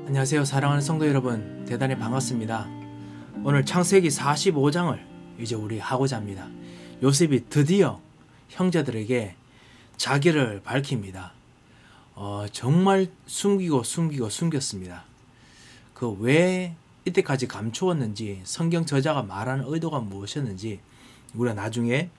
안녕하세요. 사랑하는 성도 여러분, 대단히 반갑습니다. 오늘 창세기 45장을 이제 우리 하고자 합니다. 요셉이 드디어 형제들에게 자기를 밝힙니다. 정말 숨겼습니다. 그 왜 이때까지 감추었는지, 성경 저자가 말하는 의도가 무엇이었는지 우리가 나중에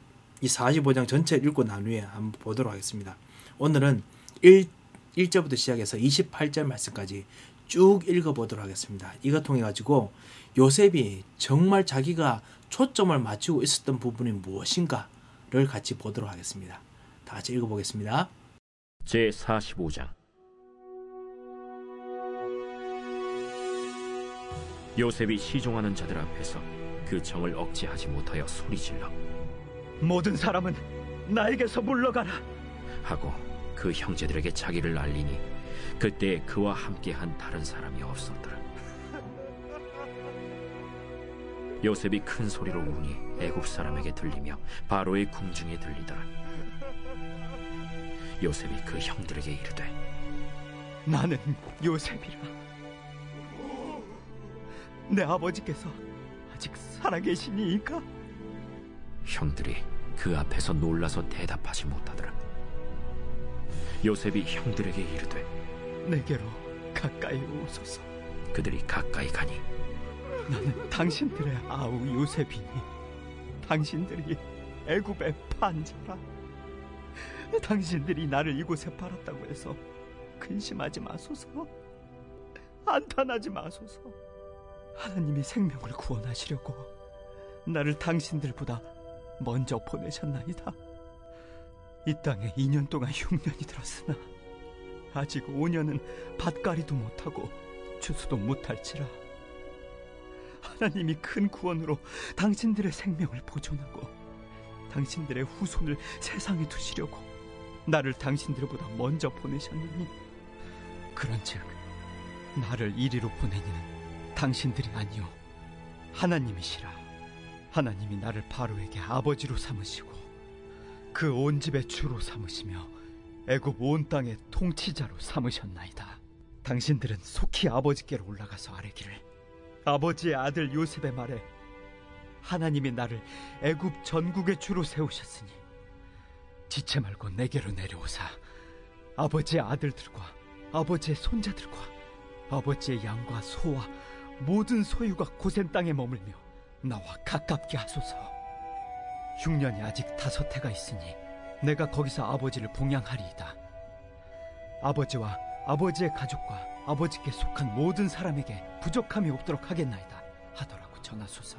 이 45장 전체를 읽고 난 후에 한번 보도록 하겠습니다. 오늘은 1절부터 시작해서 28절 말씀까지 쭉 읽어보도록 하겠습니다. 이거 통해 가지고 요셉이 정말 자기가 초점을 맞추고 있었던 부분이 무엇인가를 같이 보도록 하겠습니다. 다 같이 읽어보겠습니다. 제45장. 요셉이 시종하는 자들 앞에서 그 정을 억제하지 못하여 소리질러 모든 사람은 나에게서 물러가라 하고 그 형제들에게 자기를 알리니 그때 그와 함께한 다른 사람이 없었더라. 요셉이 큰 소리로 우니 애굽 사람에게 들리며 바로의 궁중에 들리더라. 요셉이 그 형들에게 이르되 나는 요셉이라. 내 아버지께서 아직 살아계시니이까? 형들이 그 앞에서 놀라서 대답하지 못하더라. 요셉이 형들에게 이르되 내게로 가까이 오소서. 그들이 가까이 가니 나는 당신들의 아우 요셉이니 당신들이 애굽의 판자라. 당신들이 나를 이곳에 팔았다고 해서 근심하지 마소서. 한탄하지 마소서. 하나님이 생명을 구원하시려고 나를 당신들보다 먼저 보내셨나이다. 이 땅에 2년 동안 흉년이 들었으나 아직 5년은 밭갈이도 못하고 추수도 못할지라. 하나님이 큰 구원으로 당신들의 생명을 보존하고 당신들의 후손을 세상에 두시려고 나를 당신들보다 먼저 보내셨느니, 그런즉 나를 이리로 보내니는 당신들이 아니요 하나님이시라. 하나님이 나를 바로에게 아버지로 삼으시고 그 온 집의 주로 삼으시며 애굽 온 땅의 통치자로 삼으셨나이다. 당신들은 속히 아버지께로 올라가서 아뢰기를 아버지의 아들 요셉의 말에 하나님이 나를 애굽 전국의 주로 세우셨으니 지체 말고 내게로 내려오사 아버지의 아들들과 아버지의 손자들과 아버지의 양과 소와 모든 소유가 고센 땅에 머물며 나와 가깝게 하소서. 흉년이 아직 5해가 있으니 내가 거기서 아버지를 봉양하리이다. 아버지와 아버지의 가족과 아버지께 속한 모든 사람에게 부족함이 없도록 하겠나이다 하더라고 전하소서.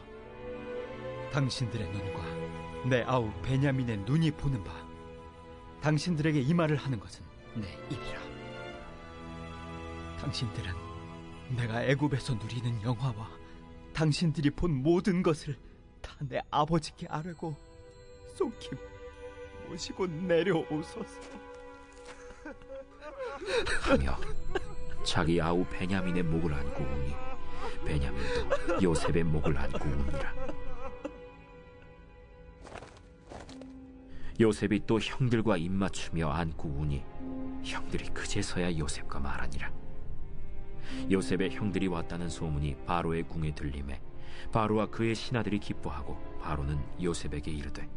당신들의 눈과 내 아우 베냐민의 눈이 보는 바 당신들에게 이 말을 하는 것은 내 일이라. 당신들은 내가 애굽에서 누리는 영화와 당신들이 본 모든 것을 다 내 아버지께 아뢰고 속히 모시고 내려오소서 하며 자기 아우 베냐민의 목을 안고 우니 베냐민도 요셉의 목을 안고 우니라. 요셉이 또 형들과 입맞추며 안고 우니 형들이 그제서야 요셉과 말하니라. 요셉의 형들이 왔다는 소문이 바로의 궁에 들리매 바로와 그의 신하들이 기뻐하고 바로는 요셉에게 이르되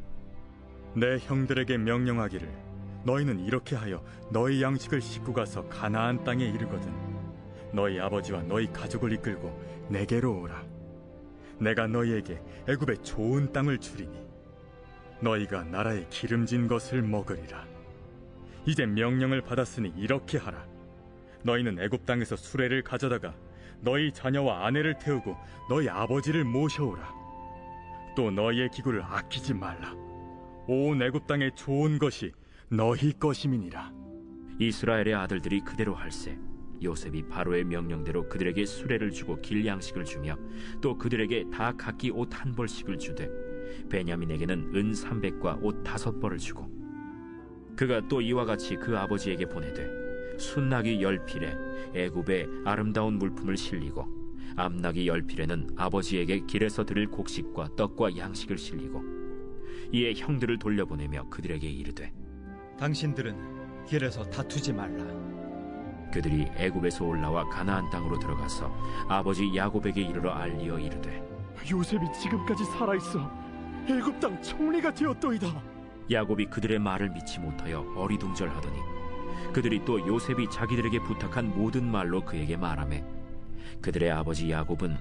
내 형들에게 명령하기를 너희는 이렇게 하여 너희 양식을 싣고 가서 가나안 땅에 이르거든 너희 아버지와 너희 가족을 이끌고 내게로 오라. 내가 너희에게 애굽의 좋은 땅을 주리니 너희가 나라의 기름진 것을 먹으리라. 이제 명령을 받았으니 이렇게 하라. 너희는 애굽 땅에서 수레를 가져다가 너희 자녀와 아내를 태우고 너희 아버지를 모셔오라. 또 너희의 기구를 아끼지 말라. 온 애굽 땅의 좋은 것이 너희 것임이니라. 이스라엘의 아들들이 그대로 할세 요셉이 바로의 명령대로 그들에게 수레를 주고 길 양식을 주며 또 그들에게 다 각기 옷 1벌씩을 주되 베냐민에게는 은 300과 옷 5벌을 주고 그가 또 이와 같이 그 아버지에게 보내되 순나기 10필에 애굽의 아름다운 물품을 실리고 암나기 10필에는 아버지에게 길에서 드릴 곡식과 떡과 양식을 실리고 이에 형들을 돌려보내며 그들에게 이르되 당신들은 길에서 다투지 말라. 그들이 애굽에서 올라와 가나안 땅으로 들어가서 아버지 야곱에게 이르러 알리어 이르되 요셉이 지금까지 살아있어 애굽 땅 총리가 되었도이다. 야곱이 그들의 말을 믿지 못하여 어리둥절하더니 그들이 또 요셉이 자기들에게 부탁한 모든 말로 그에게 말하매 그들의 아버지 야곱은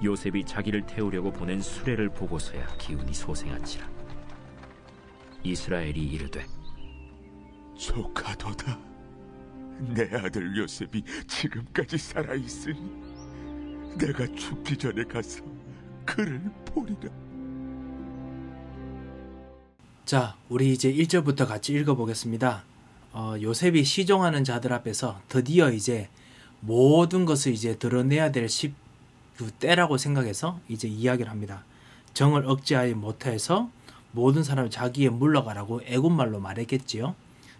요셉이 자기를 태우려고 보낸 수레를 보고서야 기운이 소생한지라. 이스라엘이 이르되 조카도다. 내 아들 요셉이 지금까지 살아있으니 내가 죽기 전에 가서 그를 보리라. 자, 우리 이제 1절부터 같이 읽어보겠습니다. 요셉이 시종하는 자들 앞에서 드디어 이제 모든 것을 이제 드러내야 될 그 때라고 생각해서 이제 이야기를 합니다. 정을 억제하지 못해서 모든 사람을 자기에 물러가라고 애굽말로 말했겠지요.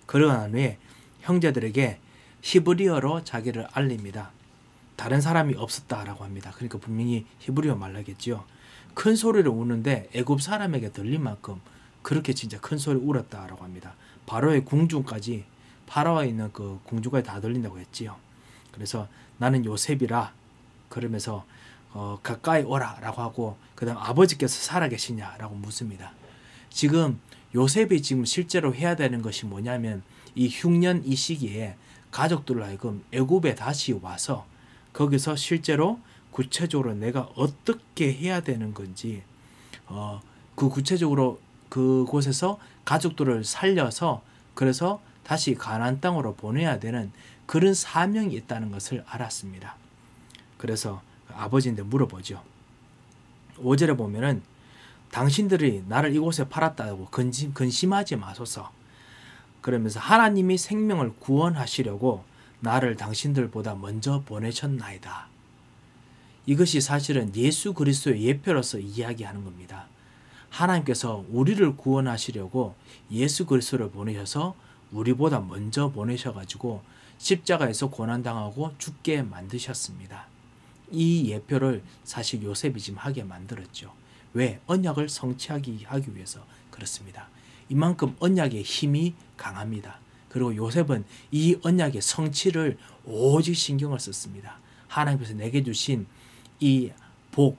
그러고 난 후에 형제들에게 히브리어로 자기를 알립니다. 다른 사람이 없었다라고 합니다. 그러니까 분명히 히브리어 말하겠지요. 큰 소리를 우는데 애굽 사람에게 들릴 만큼 그렇게 진짜 큰 소리 울었다라고 합니다. 바로의 궁중까지 파라오에 있는 그 궁중까지 다 들린다고 했지요. 그래서 나는 요셉이라 그러면서 가까이 오라 라고 하고 그 다음 아버지께서 살아계시냐 라고 묻습니다. 지금 요셉이 지금 실제로 해야 되는 것이 뭐냐면 이 흉년 이 시기에 가족들로 하여금 애굽에 다시 와서 거기서 실제로 구체적으로 내가 어떻게 해야 되는 건지 그 구체적으로 그곳에서 가족들을 살려서 그래서 다시 가나안 땅으로 보내야 되는 그런 사명이 있다는 것을 알았습니다. 그래서 아버지인데 물어보죠. 5절에 보면은 당신들이 나를 이곳에 팔았다고 근심하지 마소서. 그러면서 하나님이 생명을 구원하시려고 나를 당신들보다 먼저 보내셨나이다. 이것이 사실은 예수 그리스도의 예표로서 이야기하는 겁니다. 하나님께서 우리를 구원하시려고 예수 그리스도를 보내셔서 우리보다 먼저 보내셔가지고 십자가에서 고난당하고 죽게 만드셨습니다. 이 예표를 사실 요셉이 지금 하게 만들었죠. 왜? 언약을 성취하기 위해서 그렇습니다. 이만큼 언약의 힘이 강합니다. 그리고 요셉은 이 언약의 성취를 오직 신경을 썼습니다. 하나님께서 내게 주신 이 복,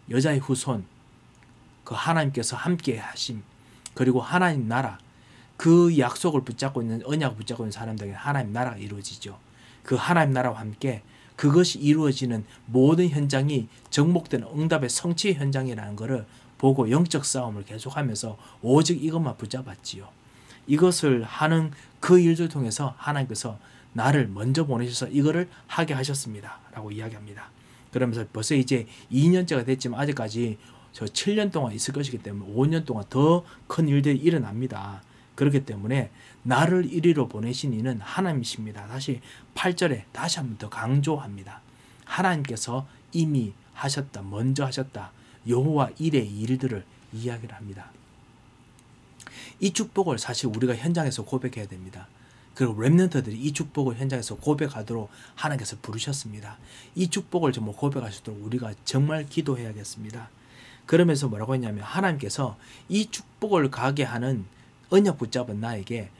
여자의 후손, 그 하나님께서 함께 하심, 그리고 하나님 나라, 그 약속을 붙잡고 있는, 언약을 붙잡고 있는 사람들에게 하나님 나라가 이루어지죠. 그 하나님 나라와 함께 그것이 이루어지는 모든 현장이 정복되는 응답의 성취 현장이라는 것을 보고 영적 싸움을 계속하면서 오직 이것만 붙잡았지요. 이것을 하는 그 일들 통해서 하나님께서 나를 먼저 보내셔서 이거를 하게 하셨습니다. 라고 이야기합니다. 그러면서 벌써 이제 2년째가 됐지만 아직까지 저 7년 동안 있을 것이기 때문에 5년 동안 더 큰 일들이 일어납니다. 그렇기 때문에 나를 이리로 보내신 이는 하나님이십니다. 다시 8절에 다시 한 번 더 강조합니다. 하나님께서 이미 하셨다, 먼저 하셨다. 여호와 일의 일들을 이야기를 합니다. 이 축복을 사실 우리가 현장에서 고백해야 됩니다. 그리고 렘넌트들이 이 축복을 현장에서 고백하도록 하나님께서 부르셨습니다. 이 축복을 정말 고백할 수 있도록 우리가 정말 기도해야겠습니다. 그러면서 뭐라고 했냐면 하나님께서 이 축복을 가게 하는 언약 붙잡은 나에게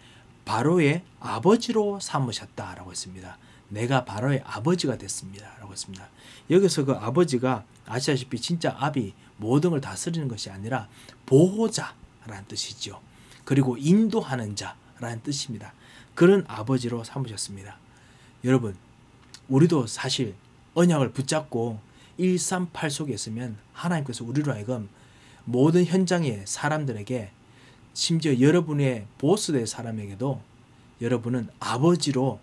바로의 아버지로 삼으셨다라고 했습니다. 내가 바로의 아버지가 됐습니다. 라고 했습니다. 여기서 그 아버지가 아시다시피 진짜 압이 모든 걸 다스리는 것이 아니라 보호자라는 뜻이죠. 그리고 인도하는 자라는 뜻입니다. 그런 아버지로 삼으셨습니다. 여러분, 우리도 사실 언약을 붙잡고 138 속에 있으면 하나님께서 우리로 하여금 모든 현장의 사람들에게 심지어 여러분의 보스 될 사람에게도 여러분은 아버지로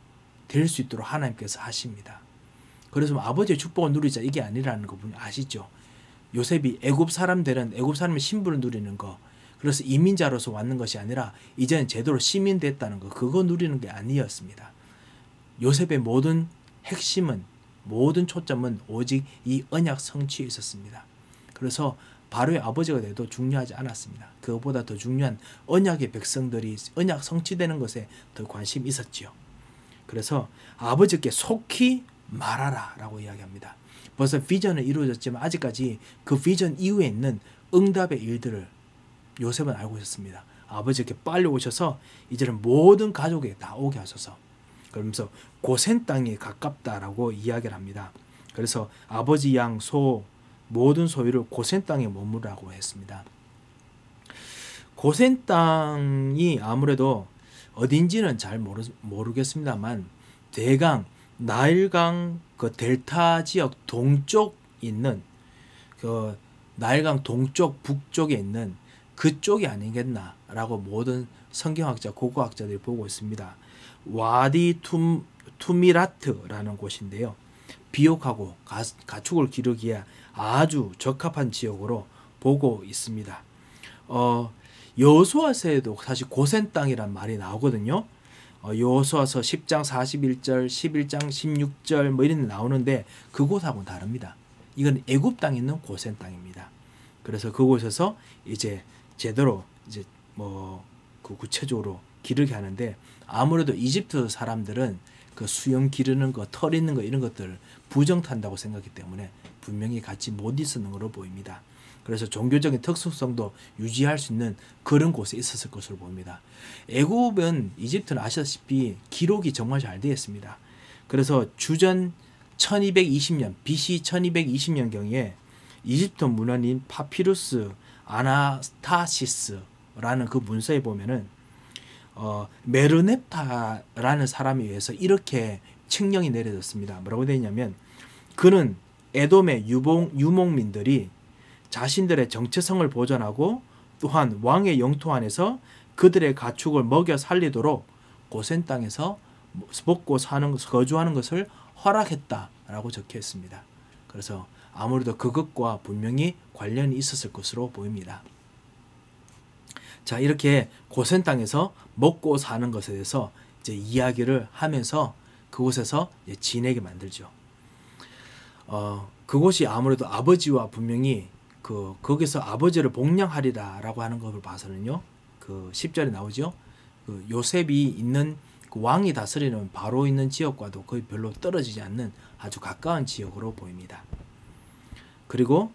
될 수 있도록 하나님께서 하십니다. 그래서 아버지의 축복을 누리자 이게 아니라는 거 아시죠? 요셉이 애굽 사람들은 애굽 사람의 신분을 누리는 거, 그래서 이민자로서 왔는 것이 아니라 이제는 제대로 시민 됐다는 거, 그거 누리는 게 아니었습니다. 요셉의 모든 핵심은, 모든 초점은 오직 이 언약 성취에 있었습니다. 그래서 바로의 아버지가 돼도 중요하지 않았습니다. 그것보다 더 중요한 언약의 백성들이 언약 성취되는 것에 더 관심이 있었지요. 그래서 아버지께 속히 말하라 라고 이야기합니다. 벌써 비전은 이루어졌지만 아직까지 그 비전 이후에 있는 응답의 일들을 요셉은 알고 있었습니다. 아버지께 빨리 오셔서 이제는 모든 가족에게 다 오게 하셔서 그러면서 고센 땅에 가깝다라고 이야기를 합니다. 그래서 아버지 양 소 모든 소유를 고센 땅에 머무라고 했습니다. 고센 땅이 아무래도 어딘지는 잘 모르겠습니다만 대강 나일강 그 델타 지역 동쪽 있는 그 나일강 동쪽 북쪽에 있는 그쪽이 아니겠나라고 모든 성경학자 고고학자들이 보고 있습니다. 와디 투미라트라는 곳인데요. 비옥하고 가축을 기르기에 아주 적합한 지역으로 보고 있습니다. 여호수아서에도 사실 고센 땅이란 말이 나오거든요. 여호수아서 10장 41절, 11장 16절 뭐 이런 데 나오는데 그곳하고는 다릅니다. 이건 애굽 땅에 있는 고센 땅입니다. 그래서 그곳에서 이제 제대로 이제 뭐 그 구체적으로 기르게 하는데 아무래도 이집트 사람들은 그 수염 기르는 거, 털 있는 거 이런 것들을 부정탄다고 생각하기 때문에 분명히 같이 못 있었는 것으로 보입니다. 그래서 종교적인 특수성도 유지할 수 있는 그런 곳에 있었을 것으로 보입니다. 애굽은 이집트는 아시다시피 기록이 정말 잘 되어 있습니다. 그래서 주전 1220년 BC 1220년경에 이집트 문헌인 파피루스 아나스타시스라는 그 문서에 보면은 메르넵타라는 사람에 의해서 이렇게 칙령이 내려졌습니다. 뭐라고 되어 있냐면 그는 에돔의 유목민들이 자신들의 정체성을 보존하고 또한 왕의 영토 안에서 그들의 가축을 먹여 살리도록 고센 땅에서 먹고 거주하는 것을 허락했다라고 적혀 있습니다. 그래서 아무래도 그것과 분명히 관련이 있었을 것으로 보입니다. 자, 이렇게 고센 땅에서 먹고 사는 것에 대해서 이제 이야기를 하면서 그곳에서 이제 지내게 만들죠. 그곳이 아무래도 아버지와 분명히 거기서 아버지를 복양하리라라고 하는 것을 봐서는요. 그 10절에 나오죠. 그 요셉이 있는 그 왕이 다스리는 바로 있는 지역과도 거의 별로 떨어지지 않는 아주 가까운 지역으로 보입니다. 그리고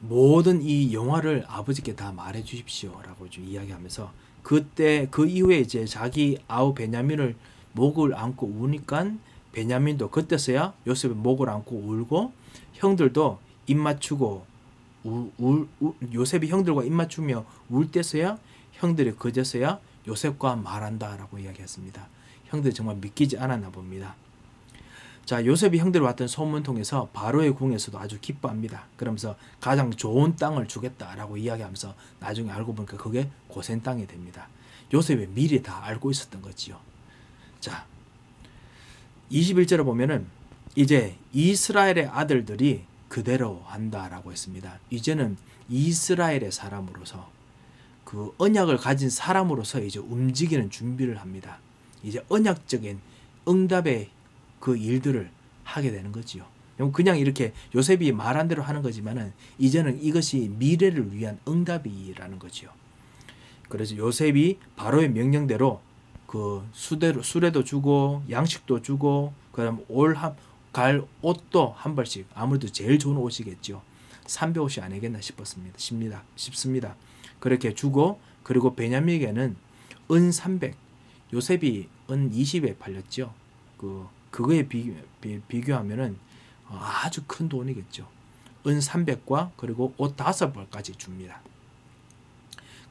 모든 이 영화를 아버지께 다 말해 주십시오라고 좀 이야기하면서 그때 그 이후에 이제 자기 아우 베냐민을 목을 안고 우니까 베냐민도 그때서야 요셉의 목을 안고 울고 형들도 입 맞추고 요셉이 형들과 입 맞추며 울 때서야 형들이 그제서야 요셉과 말한다라고 이야기했습니다. 형들이 정말 믿기지 않았나 봅니다. 자, 요셉이 형들이 왔던 소문 통해서 바로의 궁에서도 아주 기뻐합니다. 그러면서 가장 좋은 땅을 주겠다라고 이야기하면서 나중에 알고 보니까 그게 고센 땅이 됩니다. 요셉이 미리 다 알고 있었던 거지요. 자, 21절에 보면은 이제 이스라엘의 아들들이 그대로 한다라고 했습니다. 이제는 이스라엘의 사람으로서 그 언약을 가진 사람으로서 이제 움직이는 준비를 합니다. 이제 언약적인 응답의 그 일들을 하게 되는 거지요. 그냥 이렇게 요셉이 말한 대로 하는 거지만은 이제는 이것이 미래를 위한 응답이라는 거지요. 그래서 요셉이 바로의 명령대로 그 수레도 주고 양식도 주고 그다음 갈 옷도 한 벌씩 아무래도 제일 좋은 옷이겠죠. 300옷이 아니겠나 싶습니다. 그렇게 주고 그리고 베냐민에게는 은 300 요셉이 은 20에 팔렸죠. 그거에 비교하면은 아주 큰 돈이겠죠. 은 300과 그리고 옷 5벌까지 줍니다.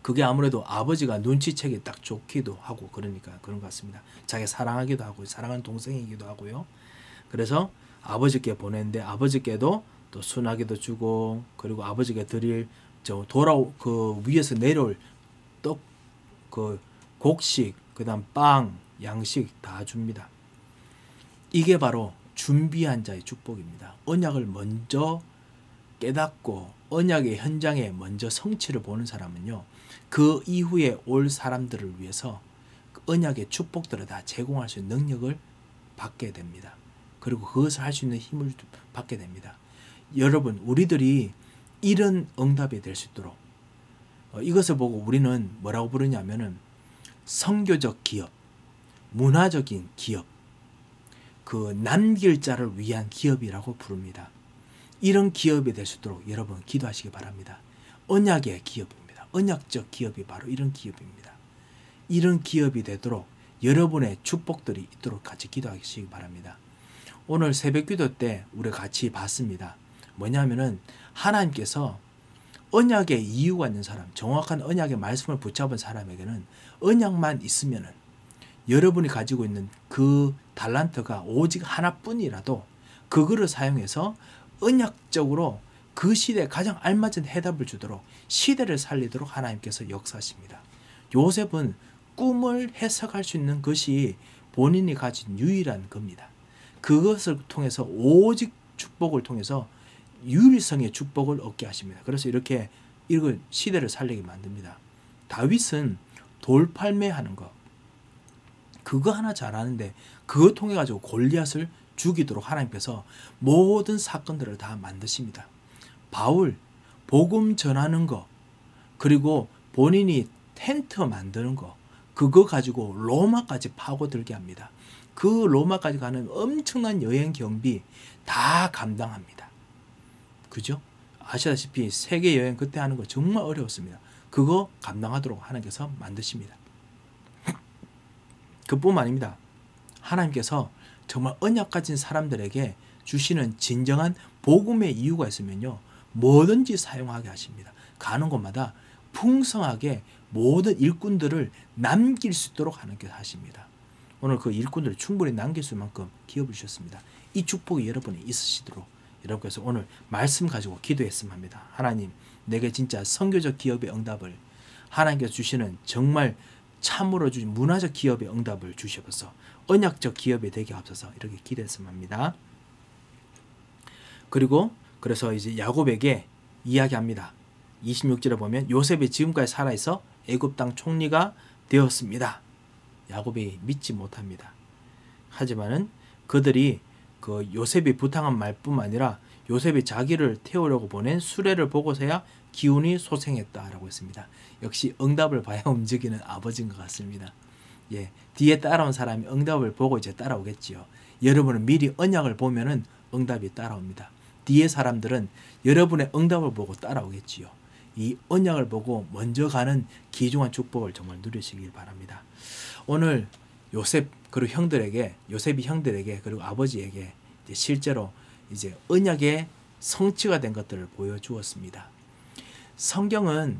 그게 아무래도 아버지가 눈치채기 딱 좋기도 하고 그러니까 그런 것 같습니다. 자기 사랑하기도 하고 사랑하는 동생이기도 하고요. 그래서 아버지께 보냈는데 아버지께도 또 순하기도 주고 그리고 아버지께 드릴 그 위에서 내려올 떡, 그 곡식, 그다음 빵, 양식 다 줍니다. 이게 바로 준비한 자의 축복입니다. 언약을 먼저 깨닫고 언약의 현장에 먼저 성취를 보는 사람은요. 그 이후에 올 사람들을 위해서 그 언약의 축복들을 다 제공할 수 있는 능력을 받게 됩니다. 그리고 그것을 할 수 있는 힘을 받게 됩니다. 여러분, 우리들이 이런 응답이 될 수 있도록 이것을 보고 우리는 뭐라고 부르냐면은 선교적 기업, 문화적인 기업, 그 남길 자를 위한 기업이라고 부릅니다. 이런 기업이 될 수 있도록 여러분 기도하시기 바랍니다. 언약의 기업입니다. 언약적 기업이 바로 이런 기업입니다. 이런 기업이 되도록 여러분의 축복들이 있도록 같이 기도하시기 바랍니다. 오늘 새벽기도 때 우리가 같이 봤습니다. 뭐냐면은 하나님께서 언약의 이유가 있는 사람, 정확한 언약의 말씀을 붙잡은 사람에게는 언약만 있으면은 여러분이 가지고 있는 그 달란트가 오직 하나뿐이라도 그거를 사용해서 언약적으로 그 시대에 가장 알맞은 해답을 주도록 시대를 살리도록 하나님께서 역사하십니다. 요셉은 꿈을 해석할 수 있는 것이 본인이 가진 유일한 겁니다. 그것을 통해서 오직 축복을 통해서 유일성의 축복을 얻게 하십니다. 그래서 이렇게 이런 시대를 살리게 만듭니다. 다윗은 돌팔매하는 거 그거 하나 잘하는데 그거 통해 가지고 골리앗을 죽이도록 하나님께서 모든 사건들을 다 만드십니다. 바울 복음 전하는 거 그리고 본인이 텐트 만드는 거 그거 가지고 로마까지 파고들게 합니다. 그 로마까지 가는 엄청난 여행 경비 다 감당합니다. 그죠? 아시다시피 세계 여행 그때 하는 거 정말 어려웠습니다. 그거 감당하도록 하나님께서 만드십니다. 그뿐만 아닙니다. 하나님께서 정말 언약 가진 사람들에게 주시는 진정한 복음의 이유가 있으면요. 뭐든지 사용하게 하십니다. 가는 곳마다 풍성하게 모든 일꾼들을 남길 수 있도록 하나님께서 하십니다. 오늘 그 일꾼들을 충분히 남길 수 있을 만큼 기업을 주셨습니다. 이 축복이 여러분이 있으시도록 여러분께서 오늘 말씀 가지고 기도했으면 합니다. 하나님, 내게 진짜 선교적 기업의 응답을 하나님께서 주시는 정말 참으로 주신 문화적 기업의 응답을 주셔서 언약적 기업이 되게 하옵소서 이렇게 기도했으면 합니다. 그리고 그래서 이제 야곱에게 이야기합니다. 26절에 보면 요셉이 지금까지 살아있어 애굽 땅 총리가 되었습니다. 야곱이 믿지 못합니다. 하지만은 그들이 그 요셉이 부탁한 말뿐만 아니라 요셉이 자기를 태우려고 보낸 수레를 보고서야 기운이 소생했다라고 했습니다. 역시 응답을 봐야 움직이는 아버지인 것 같습니다. 예, 뒤에 따라온 사람이 응답을 보고 이제 따라오겠지요. 여러분은 미리 언약을 보면은 응답이 따라옵니다. 뒤에 사람들은 여러분의 응답을 보고 따라오겠지요. 이 언약을 보고 먼저 가는 귀중한 축복을 정말 누리시길 바랍니다. 오늘 요셉 그리고 형들에게 요셉이 형들에게 그리고 아버지에게 이제 실제로 이제 언약의 성취가 된 것들을 보여주었습니다. 성경은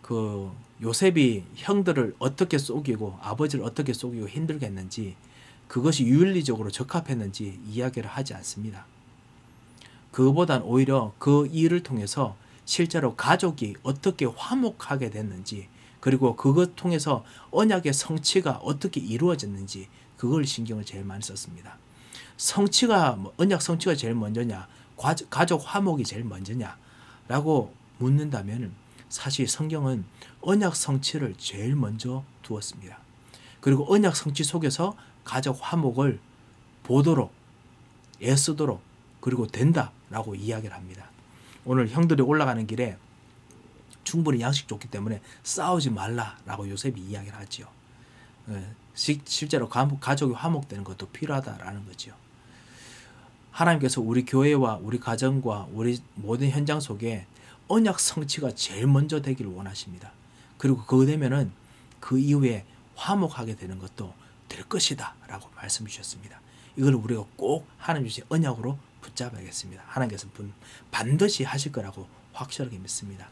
그 요셉이 형들을 어떻게 속이고 아버지를 어떻게 속이고 힘들게 했는지 그것이 윤리적으로 적합했는지 이야기를 하지 않습니다. 그거보단 오히려 그 일을 통해서 실제로 가족이 어떻게 화목하게 됐는지 그리고 그것 통해서 언약의 성취가 어떻게 이루어졌는지 그걸 신경을 제일 많이 썼습니다. 성취가 언약 성취가 제일 먼저냐 가족 화목이 제일 먼저냐 라고 묻는다면 사실 성경은 언약 성취를 제일 먼저 두었습니다. 그리고 언약 성취 속에서 가족 화목을 보도록 애쓰도록 그리고 된다라고 이야기를 합니다. 오늘 형들이 올라가는 길에 충분히 양식 줬기 때문에 싸우지 말라라고 요셉이 이야기를 하죠. 실제로 가족이 화목되는 것도 필요하다라는 거죠. 하나님께서 우리 교회와 우리 가정과 우리 모든 현장 속에 언약 성취가 제일 먼저 되기를 원하십니다. 그리고 그거 되면은 그 이후에 화목하게 되는 것도 될 것이다 라고 말씀 주셨습니다. 이걸 우리가 꼭 하나님 주신 언약으로 붙잡아야겠습니다. 하나님께서 반드시 하실 거라고 확실하게 믿습니다.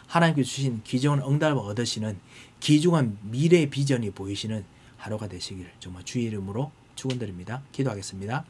하나님께서 주신 귀중한 응답을 얻으시는 귀중한 미래의 비전이 보이시는 하루가 되시길 정말 주의 이름으로 축원드립니다. 기도하겠습니다.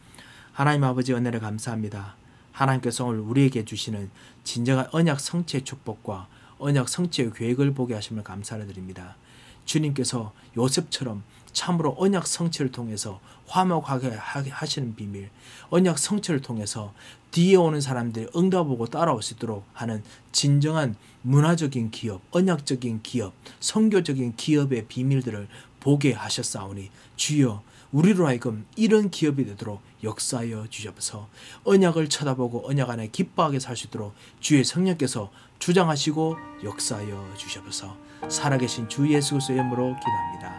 하나님 아버지 은혜를 감사합니다. 하나님께서 오늘 우리에게 주시는 진정한 언약 성취의 축복과 언약 성취의 계획을 보게 하심을 감사를 드립니다. 주님께서 요셉처럼 참으로 언약 성취를 통해서 화목하게 하시는 비밀, 언약 성취를 통해서 뒤에 오는 사람들이 응답보고 따라올 수 있도록 하는 진정한 문화적인 기업, 언약적인 기업, 선교적인 기업의 비밀들을 보게 하셨사오니 주여 우리로 하여금 이런 기업이 되도록 역사하여 주셔서 언약을 쳐다보고 언약 안에 기뻐하게 살 수 있도록 주의 성령께서 주장하시고 역사하여 주셔서 살아계신 주 예수 그리스도의 이름으로 기도합니다.